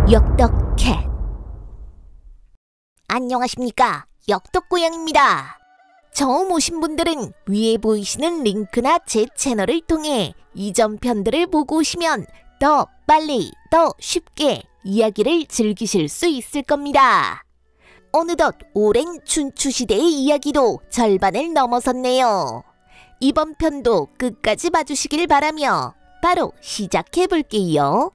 역덕캣. 안녕하십니까, 역덕고양입니다. 처음 오신 분들은 위에 보이시는 링크나 제 채널을 통해 이전 편들을 보고 오시면 더 빨리, 더 쉽게 이야기를 즐기실 수 있을 겁니다. 어느덧 오랜 춘추시대의 이야기도 절반을 넘어섰네요. 이번 편도 끝까지 봐주시길 바라며 바로 시작해볼게요.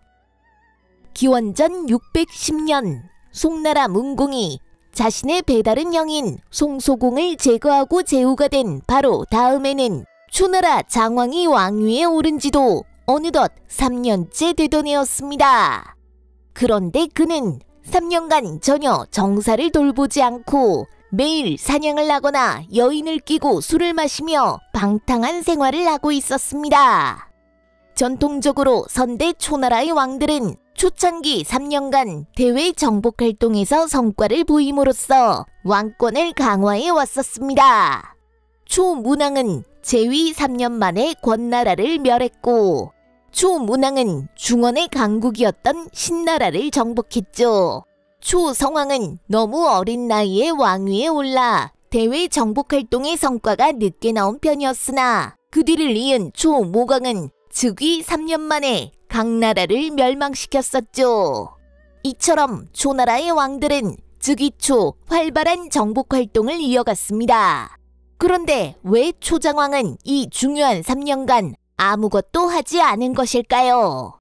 기원전 610년 송나라 문공이 자신의 배다른 형인 송소공을 제거하고 제후가 된 바로 다음에는 초나라 장왕이 왕위에 오른 지도 어느덧 3년째 되던 해였습니다. 그런데 그는 3년간 전혀 정사를 돌보지 않고 매일 사냥을 하거나 여인을 끼고 술을 마시며 방탕한 생활을 하고 있었습니다. 전통적으로 선대 초나라의 왕들은 초창기 3년간 대외 정복 활동에서 성과를 보임으로써 왕권을 강화해 왔었습니다. 초문왕은 재위 3년 만에 권나라를 멸했고, 초문왕은 중원의 강국이었던 신나라를 정복했죠. 초성왕은 너무 어린 나이에 왕위에 올라 대외 정복 활동의 성과가 늦게 나온 편이었으나 그 뒤를 이은 초모광은 즉위 3년 만에 강나라를 멸망시켰었죠. 이처럼 초나라의 왕들은 즉위 초 활발한 정복 활동을 이어갔습니다. 그런데 왜 초장왕은 이 중요한 3년간 아무것도 하지 않은 것일까요?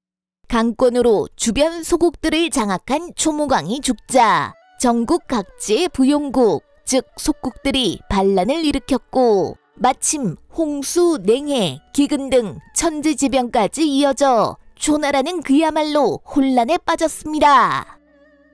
강권으로 주변 소국들을 장악한 초모광이 죽자 전국 각지의 부용국, 즉 속국들이 반란을 일으켰고, 마침 홍수, 냉해, 기근 등 천지지변까지 이어져 초나라는 그야말로 혼란에 빠졌습니다.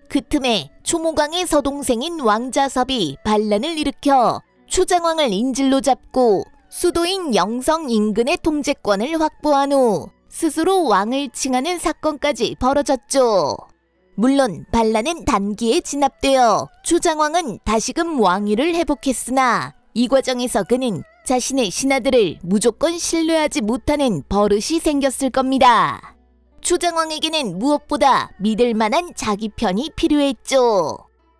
그 틈에 초모광의 서동생인 왕자섭이 반란을 일으켜 초장왕을 인질로 잡고 수도인 영성 인근의 통제권을 확보한 후 스스로 왕을 칭하는 사건까지 벌어졌죠. 물론 반란은 단기에 진압되어 초장왕은 다시금 왕위를 회복했으나 이 과정에서 그는 자신의 신하들을 무조건 신뢰하지 못하는 버릇이 생겼을 겁니다. 초장왕에게는 무엇보다 믿을 만한 자기 편이 필요했죠.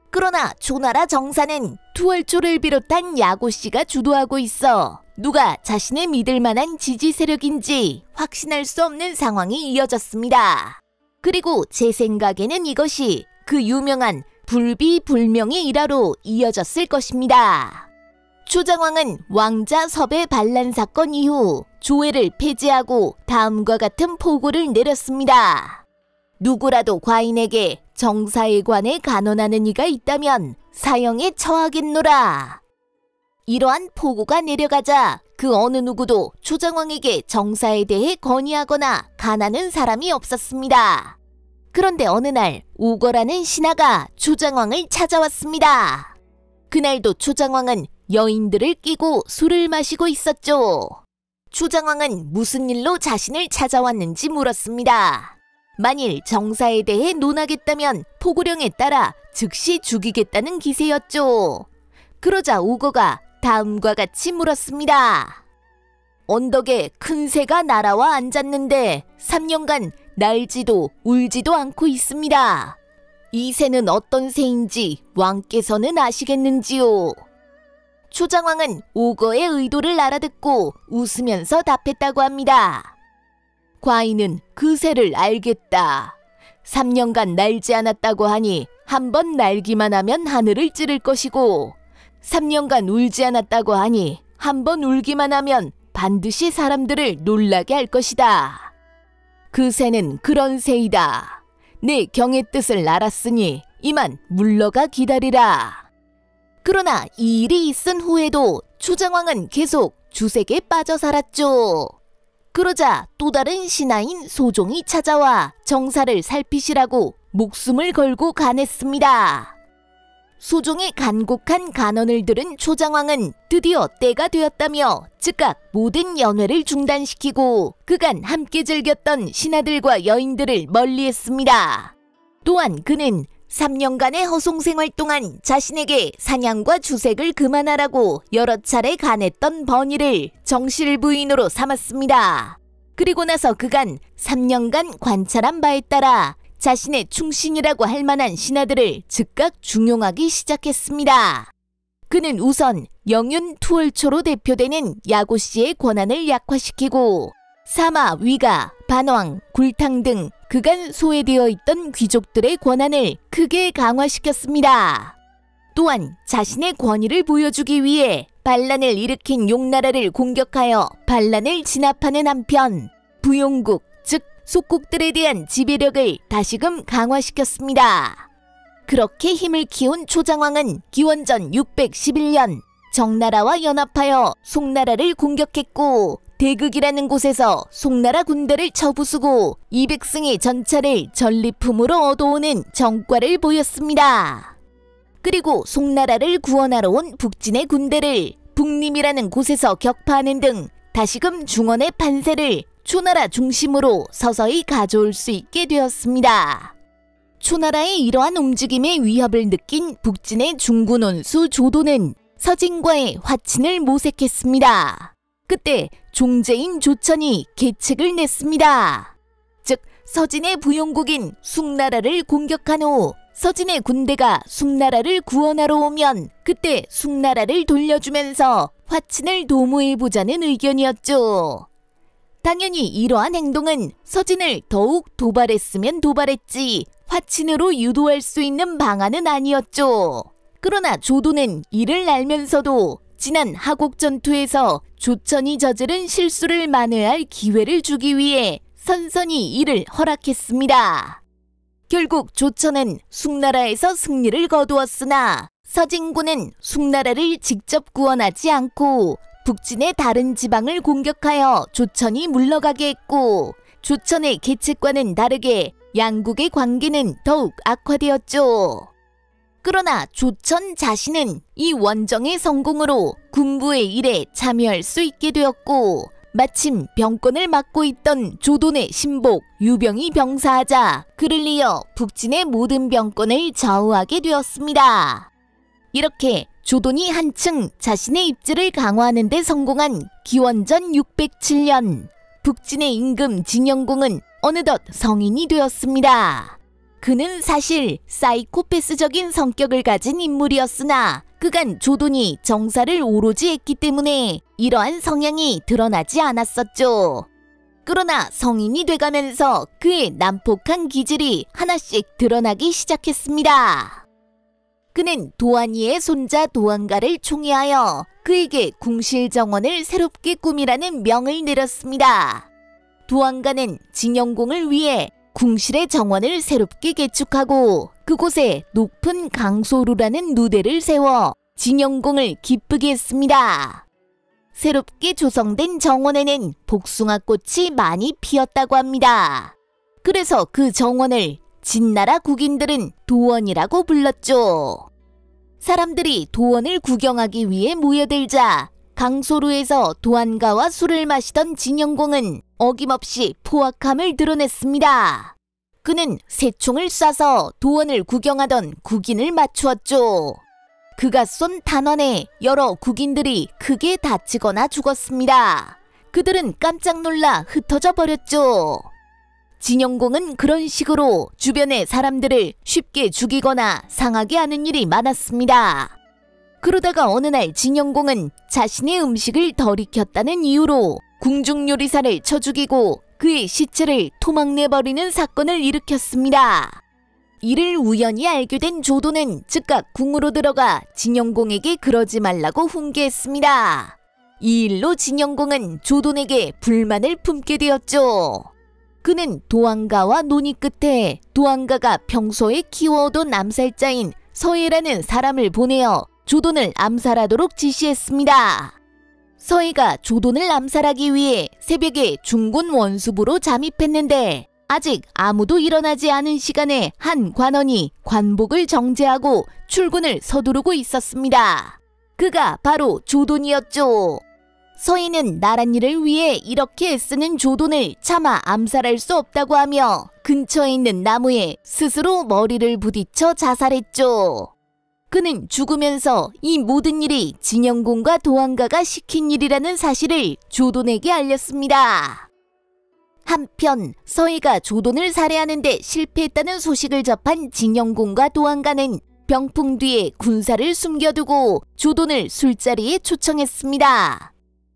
그러나 초나라 정사는 투월조를 비롯한 야고씨가 주도하고 있어 누가 자신의 믿을 만한 지지 세력인지 확신할 수 없는 상황이 이어졌습니다. 그리고 제 생각에는 이것이 그 유명한 불비불명의 일화로 이어졌을 것입니다. 초장왕은 왕자섭의 반란 사건 이후 조회를 폐지하고 다음과 같은 포고를 내렸습니다. 누구라도 과인에게 정사에 관해 간언하는 이가 있다면 사형에 처하겠노라. 이러한 포고가 내려가자 그 어느 누구도 초장왕에게 정사에 대해 건의하거나 간하는 사람이 없었습니다. 그런데 어느 날 오거라는 신하가 초장왕을 찾아왔습니다. 그날도 초장왕은 여인들을 끼고 술을 마시고 있었죠. 초장왕은 무슨 일로 자신을 찾아왔는지 물었습니다. 만일 정사에 대해 논하겠다면 포고령에 따라 즉시 죽이겠다는 기세였죠. 그러자 오거가 다음과 같이 물었습니다. 언덕에 큰 새가 날아와 앉았는데 3년간 날지도 울지도 않고 있습니다. 이 새는 어떤 새인지 왕께서는 아시겠는지요? 초장왕은 오거의 의도를 알아듣고 웃으면서 답했다고 합니다. 과인은 그 새를 알겠다. 3년간 날지 않았다고 하니 한 번 날기만 하면 하늘을 찌를 것이고, 3년간 울지 않았다고 하니 한 번 울기만 하면 반드시 사람들을 놀라게 할 것이다. 그 새는 그런 새이다. 내 경의 뜻을 알았으니 이만 물러가 기다리라. 그러나 이 일이 있은 후에도 초장왕은 계속 주색에 빠져 살았죠. 그러자 또 다른 신하인 소종이 찾아와 정사를 살피시라고 목숨을 걸고 간했습니다. 소종의 간곡한 간언을 들은 초장왕은 드디어 때가 되었다며 즉각 모든 연회를 중단시키고 그간 함께 즐겼던 신하들과 여인들을 멀리했습니다. 또한 그는 3년간의 허송생활 동안 자신에게 사냥과 주색을 그만하라고 여러 차례 간했던 번의를 정실 부인으로 삼았습니다. 그리고 나서 그간 3년간 관찰한 바에 따라 자신의 충신이라고 할 만한 신하들을 즉각 중용하기 시작했습니다. 그는 우선 영윤 투월초로 대표되는 야고씨의 권한을 약화시키고 사마, 위가, 반왕, 굴탕 등 그간 소외되어 있던 귀족들의 권한을 크게 강화시켰습니다. 또한 자신의 권위를 보여주기 위해 반란을 일으킨 용나라를 공격하여 반란을 진압하는 한편 부용국, 즉 속국들에 대한 지배력을 다시금 강화시켰습니다. 그렇게 힘을 키운 초장왕은 기원전 611년 정나라와 연합하여 송나라를 공격했고 대극이라는 곳에서 송나라 군대를 쳐부수고 200승의 전차를 전리품으로 얻어오는 정과를 보였습니다. 그리고 송나라를 구원하러 온 북진의 군대를 북림이라는 곳에서 격파하는 등 다시금 중원의 판세를 초나라 중심으로 서서히 가져올 수 있게 되었습니다. 초나라의 이러한 움직임의 위협을 느낀 북진의 중군 원수 조도는 서진과의 화친을 모색했습니다. 그때 종제인 조천이 계책을 냈습니다. 즉 서진의 부용국인 숭나라를 공격한 후 서진의 군대가 숭나라를 구원하러 오면 그때 숭나라를 돌려주면서 화친을 도모해보자는 의견이었죠. 당연히 이러한 행동은 서진을 더욱 도발했으면 도발했지 화친으로 유도할 수 있는 방안은 아니었죠. 그러나 조도는 이를 알면서도 지난 하곡 전투에서 조천이 저지른 실수를 만회할 기회를 주기 위해 선선히 이를 허락했습니다. 결국 조천은 숭나라에서 승리를 거두었으나 서진군은 숭나라를 직접 구원하지 않고 북진의 다른 지방을 공격하여 조천이 물러가게 했고 조천의 계책과는 다르게 양국의 관계는 더욱 악화되었죠. 그러나 조천 자신은 이 원정의 성공으로 군부의 일에 참여할 수 있게 되었고 마침 병권을 맡고 있던 조돈의 신복 유병이 병사하자 그를 이어 북진의 모든 병권을 좌우하게 되었습니다. 이렇게 조돈이 한층 자신의 입지를 강화하는 데 성공한 기원전 607년 북진의 임금 진영공은 어느덧 성인이 되었습니다. 그는 사실 사이코패스적인 성격을 가진 인물이었으나 그간 조돈이 정사를 오로지 했기 때문에 이러한 성향이 드러나지 않았었죠. 그러나 성인이 돼가면서 그의 난폭한 기질이 하나씩 드러나기 시작했습니다. 그는 도안이의 손자 도안가를 총애하여 그에게 궁실정원을 새롭게 꾸미라는 명을 내렸습니다. 도안가는 진영공을 위해 궁실의 정원을 새롭게 개축하고 그곳에 높은 강소루라는 누대를 세워 진영공을 기쁘게 했습니다. 새롭게 조성된 정원에는 복숭아꽃이 많이 피었다고 합니다. 그래서 그 정원을 진나라 국인들은 도원이라고 불렀죠. 사람들이 도원을 구경하기 위해 모여들자 강소루에서 도안가와 술을 마시던 진영공은 어김없이 포악함을 드러냈습니다. 그는 새총을 쏴서 도원을 구경하던 국인을 맞추었죠. 그가 쏜 탄환에 여러 국인들이 크게 다치거나 죽었습니다. 그들은 깜짝 놀라 흩어져 버렸죠. 진영공은 그런 식으로 주변의 사람들을 쉽게 죽이거나 상하게 하는 일이 많았습니다. 그러다가 어느 날 진영공은 자신의 음식을 덜 익혔다는 이유로 궁중요리사를 쳐 죽이고 그의 시체를 토막내버리는 사건을 일으켰습니다. 이를 우연히 알게 된 조도는 즉각 궁으로 들어가 진영공에게 그러지 말라고 훈계했습니다. 이 일로 진영공은 조돈에게 불만을 품게 되었죠. 그는 도안가와 논의 끝에 도안가가 평소에 키워오던 암살자인 서해라는 사람을 보내어 조돈을 암살하도록 지시했습니다. 서해가 조돈을 암살하기 위해 새벽에 중군 원수부로 잠입했는데 아직 아무도 일어나지 않은 시간에 한 관원이 관복을 정제하고 출근을 서두르고 있었습니다. 그가 바로 조돈이었죠. 서해는 나랏일을 위해 이렇게 애쓰는 조돈을 차마 암살할 수 없다고 하며 근처에 있는 나무에 스스로 머리를 부딪혀 자살했죠. 그는 죽으면서 이 모든 일이 진영공과 도안가가 시킨 일이라는 사실을 조돈에게 알렸습니다. 한편 서해가 조돈을 살해하는 데 실패했다는 소식을 접한 진영공과 도안가는 병풍 뒤에 군사를 숨겨두고 조돈을 술자리에 초청했습니다.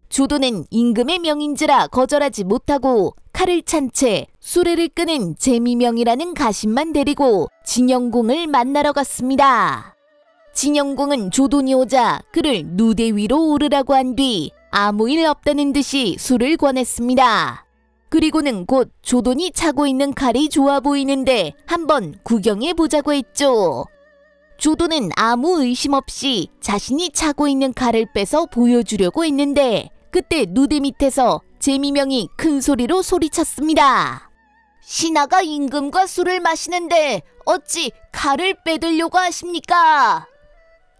조돈은 임금의 명인지라 거절하지 못하고 칼을 찬 채 수레를 끄는 제미명이라는 가신만 데리고 진영공을 만나러 갔습니다. 진영공은 조돈이 오자 그를 누대 위로 오르라고 한 뒤 아무 일 없다는 듯이 술을 권했습니다. 그리고는 곧 조돈이 차고 있는 칼이 좋아 보이는데 한번 구경해 보자고 했죠. 조돈은 아무 의심 없이 자신이 차고 있는 칼을 빼서 보여주려고 했는데 그때 누대 밑에서 제미명이 큰 소리로 소리쳤습니다. 신하가 임금과 술을 마시는데 어찌 칼을 빼들려고 하십니까?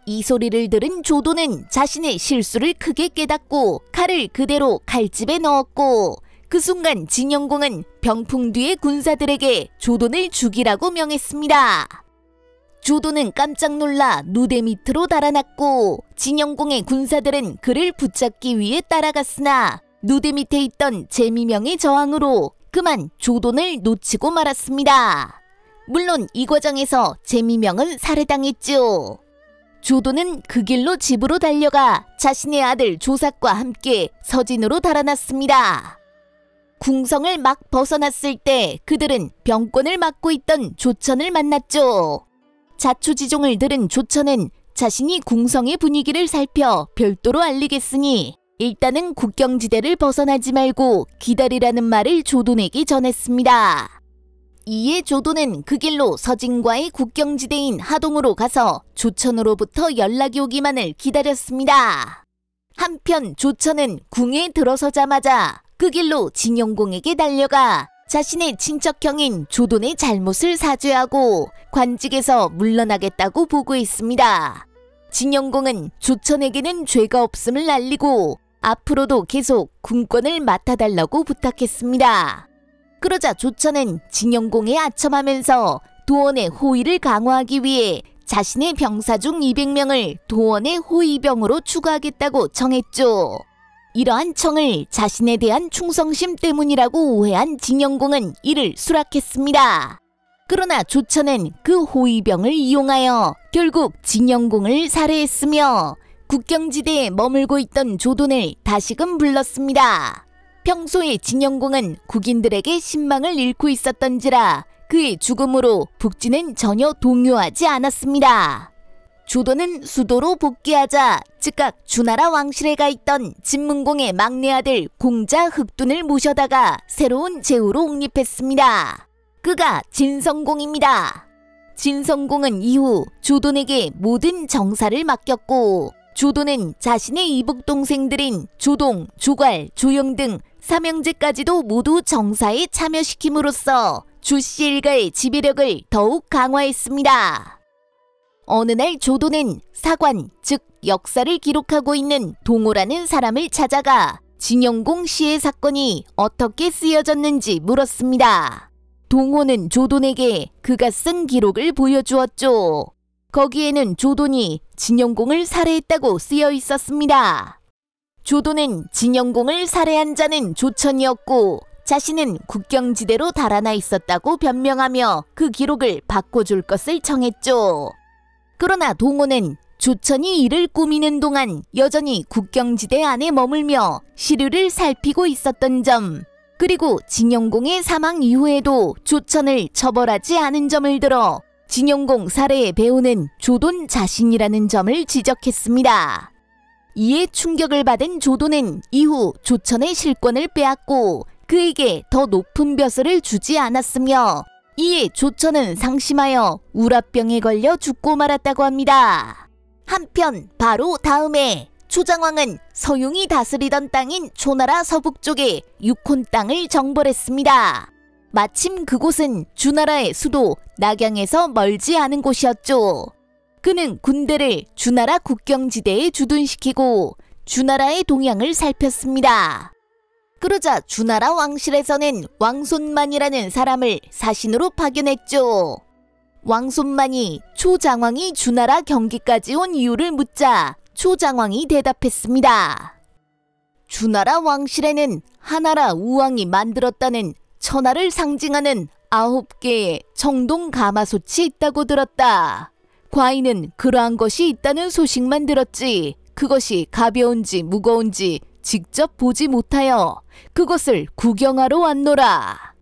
이 소리를 들은 조돈은 자신의 실수를 크게 깨닫고 칼을 그대로 칼집에 넣었고 그 순간 진영공은 병풍 뒤의 군사들에게 조돈을 죽이라고 명했습니다. 조돈은 깜짝 놀라 누대 밑으로 달아났고 진영공의 군사들은 그를 붙잡기 위해 따라갔으나 누대 밑에 있던 제미명의 저항으로 그만 조돈을 놓치고 말았습니다. 물론 이 과정에서 제미명은 살해당했죠. 조돈은 그 길로 집으로 달려가 자신의 아들 조삭과 함께 서진으로 달아났습니다. 궁성을 막 벗어났을 때 그들은 병권을 맡고 있던 조천을 만났죠. 자초지종을 들은 조천은 자신이 궁성의 분위기를 살펴 별도로 알리겠으니 일단은 국경지대를 벗어나지 말고 기다리라는 말을 조돈에게 전했습니다. 이에 조돈은 그 길로 서진과의 국경지대인 하동으로 가서 조천으로부터 연락이 오기만을 기다렸습니다. 한편 조천은 궁에 들어서자마자 그 길로 진영공에게 달려가 자신의 친척형인 조돈의 잘못을 사죄하고 관직에서 물러나겠다고 보고했습니다. 진영공은 조천에게는 죄가 없음을 알리고 앞으로도 계속 군권을 맡아달라고 부탁했습니다. 그러자 조천은 진영공에 아첨하면서 도원의 호위를 강화하기 위해 자신의 병사 중 200명을 도원의 호위병으로 추가하겠다고 청했죠. 이러한 청을 자신에 대한 충성심 때문이라고 오해한 진영공은 이를 수락했습니다. 그러나 조천은 그 호위병을 이용하여 결국 진영공을 살해했으며 국경지대에 머물고 있던 조돈을 다시금 불렀습니다. 평소에 진영공은 국인들에게 신망을 잃고 있었던지라 그의 죽음으로 북진은 전혀 동요하지 않았습니다. 조돈은 수도로 복귀하자 즉각 주나라 왕실에 가 있던 진문공의 막내 아들 공자 흑둔을 모셔다가 새로운 제후로 옹립했습니다. 그가 진성공입니다. 진성공은 이후 조돈에게 모든 정사를 맡겼고 조돈은 자신의 이복 동생들인 조동, 조괄, 조영 등 삼형제까지도 모두 정사에 참여시킴으로써 조씨 일가의 지배력을 더욱 강화했습니다. 어느 날 조돈은 사관, 즉 역사를 기록하고 있는 동호라는 사람을 찾아가 진영공 시해 사건이 어떻게 쓰여졌는지 물었습니다. 동호는 조돈에게 그가 쓴 기록을 보여주었죠. 거기에는 조돈이 진영공을 살해했다고 쓰여 있었습니다. 조돈은 진영공을 살해한 자는 조천이었고 자신은 국경지대로 달아나 있었다고 변명하며 그 기록을 바꿔줄 것을 청했죠. 그러나 동호는 조천이 이를 꾸미는 동안 여전히 국경지대 안에 머물며 시류를 살피고 있었던 점, 그리고 진영공의 사망 이후에도 조천을 처벌하지 않은 점을 들어 진영공 살해의 배우는 조돈 자신이라는 점을 지적했습니다. 이에 충격을 받은 조돈은 이후 조천의 실권을 빼앗고 그에게 더 높은 벼슬을 주지 않았으며 이에 조천은 상심하여 우라병에 걸려 죽고 말았다고 합니다. 한편 바로 다음에 초장왕은 서용이 다스리던 땅인 초나라 서북쪽에 육혼 땅을 정벌했습니다. 마침 그곳은 주나라의 수도 낙양에서 멀지 않은 곳이었죠. 그는 군대를 주나라 국경지대에 주둔시키고 주나라의 동향을 살폈습니다. 그러자 주나라 왕실에서는 왕손만이라는 사람을 사신으로 파견했죠. 왕손만이 초장왕이 주나라 경기까지 온 이유를 묻자 초장왕이 대답했습니다. 주나라 왕실에는 하나라 우왕이 만들었다는 천하를 상징하는 9개의 청동 가마솥이 있다고 들었다. 과인은 그러한 것이 있다는 소식만 들었지 그것이 가벼운지 무거운지 직접 보지 못하여 그것을 구경하러 왔노라.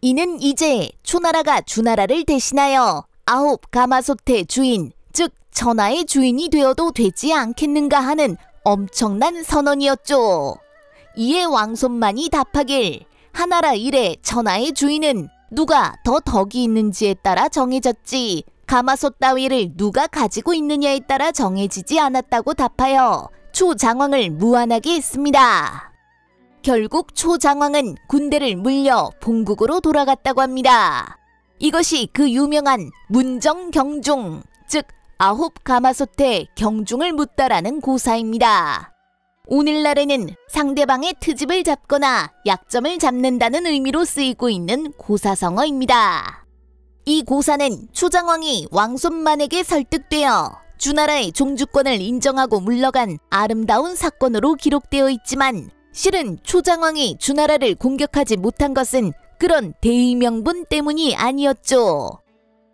이는 이제 초나라가 주나라를 대신하여 9가마솥의 주인, 즉 천하의 주인이 되어도 되지 않겠는가 하는 엄청난 선언이었죠. 이에 왕손만이 답하길 하나라 일의 천하의 주인은 누가 더 덕이 있는지에 따라 정해졌지 가마솥 따위를 누가 가지고 있느냐에 따라 정해지지 않았다고 답하여 초장왕을 무안하게 했습니다. 결국 초장왕은 군대를 물려 본국으로 돌아갔다고 합니다. 이것이 그 유명한 문정경중, 즉 9가마솥의 경중을 묻다라는 고사입니다. 오늘날에는 상대방의 트집을 잡거나 약점을 잡는다는 의미로 쓰이고 있는 고사성어입니다. 이 고사는 초장왕이 왕손만에게 설득되어 주나라의 종주권을 인정하고 물러간 아름다운 사건으로 기록되어 있지만 실은 초장왕이 주나라를 공격하지 못한 것은 그런 대의명분 때문이 아니었죠.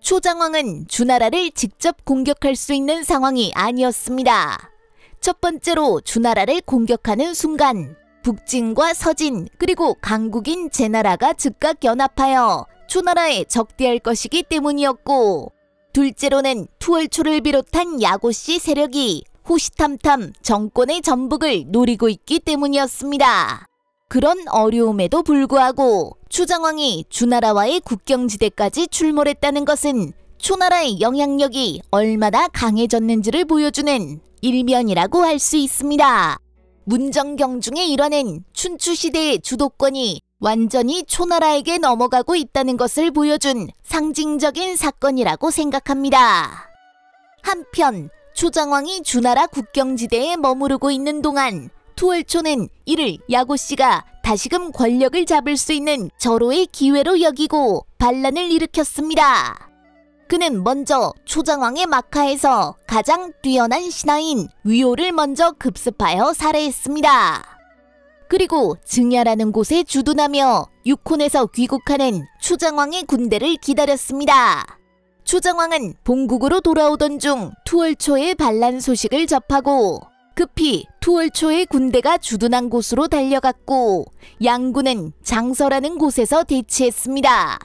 초장왕은 주나라를 직접 공격할 수 있는 상황이 아니었습니다. 첫 번째로 주나라를 공격하는 순간 북진과 서진 그리고 강국인 제나라가 즉각 연합하여 초나라에 적대할 것이기 때문이었고, 둘째로는 투월초를 비롯한 야고씨 세력이 호시탐탐 정권의 전북을 노리고 있기 때문이었습니다. 그런 어려움에도 불구하고 초장왕이 주나라와의 국경지대까지 출몰했다는 것은 초나라의 영향력이 얼마나 강해졌는지를 보여주는 일면이라고 할 수 있습니다. 문정경중의 일화는 춘추시대의 주도권이 완전히 초나라에게 넘어가고 있다는 것을 보여준 상징적인 사건이라고 생각합니다. 한편 초장왕이 주나라 국경지대에 머무르고 있는 동안 투월초는 이를 야고씨가 다시금 권력을 잡을 수 있는 절호의 기회로 여기고 반란을 일으켰습니다. 그는 먼저 초장왕의 막하에서 가장 뛰어난 신하인 위호를 먼저 급습하여 살해했습니다. 그리고 증야라는 곳에 주둔하며 육혼에서 귀국하는 초장왕의 군대를 기다렸습니다. 초장왕은 본국으로 돌아오던 중 투월초의 반란 소식을 접하고 급히 투월초의 군대가 주둔한 곳으로 달려갔고 양군은 장서라는 곳에서 대치했습니다.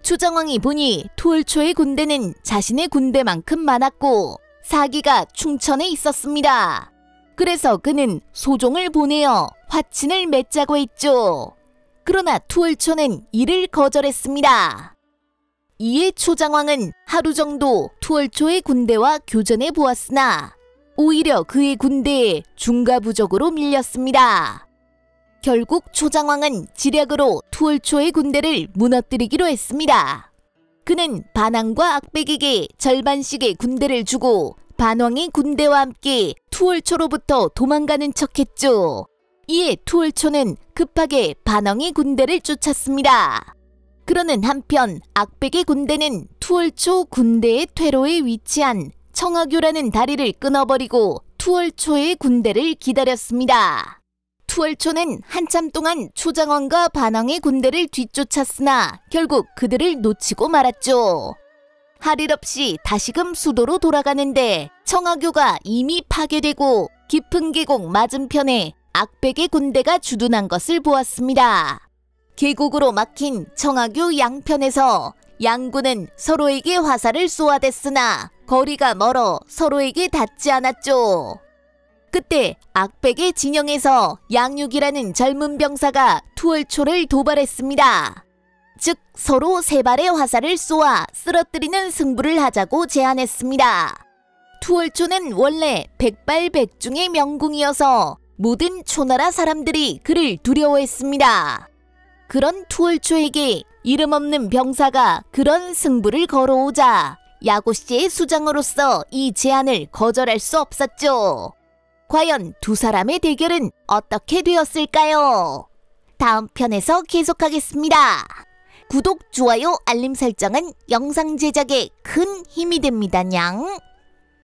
초장왕이 보니 투월초의 군대는 자신의 군대만큼 많았고 사기가 충천에 있었습니다. 그래서 그는 소종을 보내어 화친을 맺자고 했죠. 그러나 투월초는 이를 거절했습니다. 이에 초장왕은 하루 정도 투월초의 군대와 교전해 보았으나 오히려 그의 군대에 중가부적으로 밀렸습니다. 결국 초장왕은 지략으로 투월초의 군대를 무너뜨리기로 했습니다. 그는 반왕과 악백에게 절반씩의 군대를 주고 반왕의 군대와 함께 투월초로부터 도망가는 척했죠. 이에 투월초는 급하게 반왕의 군대를 쫓았습니다. 그러는 한편 악백의 군대는 투월초 군대의 퇴로에 위치한 청하교라는 다리를 끊어버리고 투월초의 군대를 기다렸습니다. 투월초는 한참 동안 초장왕과 반왕의 군대를 뒤쫓았으나 결국 그들을 놓치고 말았죠. 할 일 없이 다시금 수도로 돌아가는데 청하교가 이미 파괴되고 깊은 계곡 맞은편에 악백의 군대가 주둔한 것을 보았습니다. 계곡으로 막힌 청하교 양편에서 양군은 서로에게 화살을 쏘아댔으나 거리가 멀어 서로에게 닿지 않았죠. 그때 악백의 진영에서 양육이라는 젊은 병사가 투월초를 도발했습니다. 즉 서로 세 발의 화살을 쏘아 쓰러뜨리는 승부를 하자고 제안했습니다. 투월초는 원래 백발백중의 명궁이어서 모든 초나라 사람들이 그를 두려워했습니다. 그런 투월초에게 이름 없는 병사가 그런 승부를 걸어오자 야고씨의 수장으로서 이 제안을 거절할 수 없었죠. 과연 두 사람의 대결은 어떻게 되었을까요? 다음 편에서 계속하겠습니다. 구독, 좋아요, 알림 설정은 영상 제작에 큰 힘이 됩니다. 냥.